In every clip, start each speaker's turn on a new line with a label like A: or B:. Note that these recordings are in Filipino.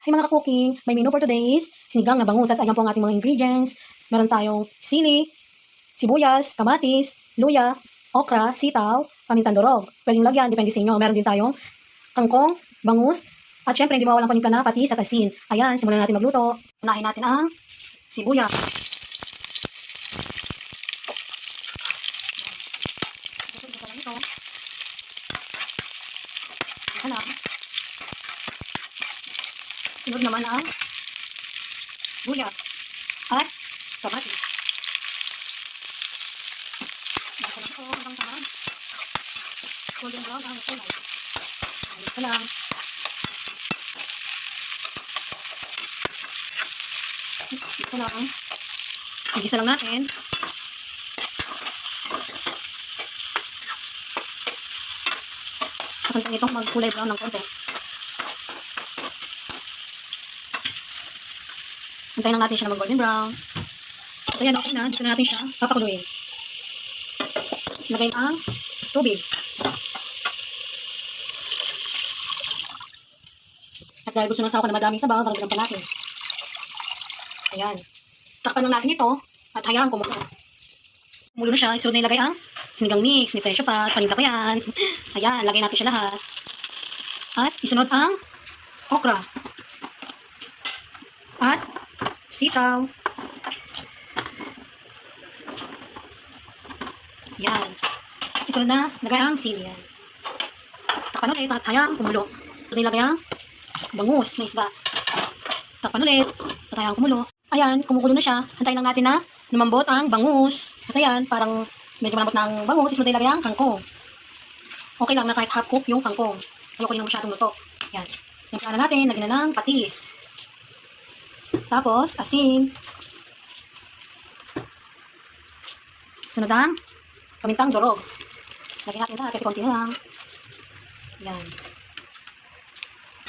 A: Hey mga ka-cooking, may menu for today is sinigang na bangus at ayan po ang ating mga ingredients. Meron tayong sili, sibuyas, kamatis, luya, okra, sitaw, pamintang durog. Pwedeng lagyan, depende sa inyo. Meron din tayong kangkong, bangus, at syempre hindi mawalang panimpla na patis at asin. Ayan, simulan natin magluto. Unahin natin ang sibuyas. Ito lang. Sunod naman ang luya at kamatis. Basta lang ito hanggang sa golden brown ang kulay. Ito lang. Ito lang. Igisa lang natin. Pakantang itong magkulay brown ng konti. Hintayin lang natin siya na mag-golden brown. So yan, okay na. Dito na natin siya papakuluin. Lagayin ang tubig. At dahil gusto ng sawa na madaming sabaw, dagdagan pa natin. Ayan. Takpan lang natin ito at hayaan kumulo. Kumulo na siya. Isunod na ilagay ang sinigang mix, ni presyo pat, paninta ko yan. Ayan, lagay natin siya lahat. At isunod ang okra. At sitaw. Yan. Isunod na, lagay ang sili yan. Takpan ulit at hayaan kumulo. Isunod na ilagay ang bangus na isda. Takpan ulit at hayaan kumulo. Ayan, kumukulo na siya. Hantayin lang natin na lumambot ang bangus. At ayan, parang medyo malambot na ang bangus. Isunod na ilagay ang kangkong. Okay lang na kahit half cook yung kangkong. Ayoko rin masyadong luto. Yan. Yung na natin, lagyan na ng patis. Tapos, asin. Sunod ang pamintang durog. Lagyan natin lahat kasi konti na lang. Yan.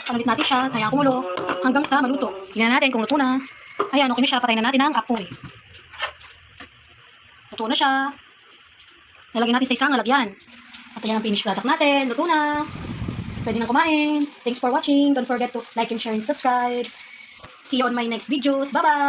A: Panulit natin siya, hayaan kumulo hanggang sa maluto. Tingnan natin kung luto na. Ayan, okay na siya. Patayin na natin ang apoy. Luto na siya. Nalagyan natin sa isang lalagyan. At ayan ang finished product natin. Luto na. Pwede na kumain. Thanks for watching. Don't forget to like and share and subscribe. See you on my next videos. Bye-bye!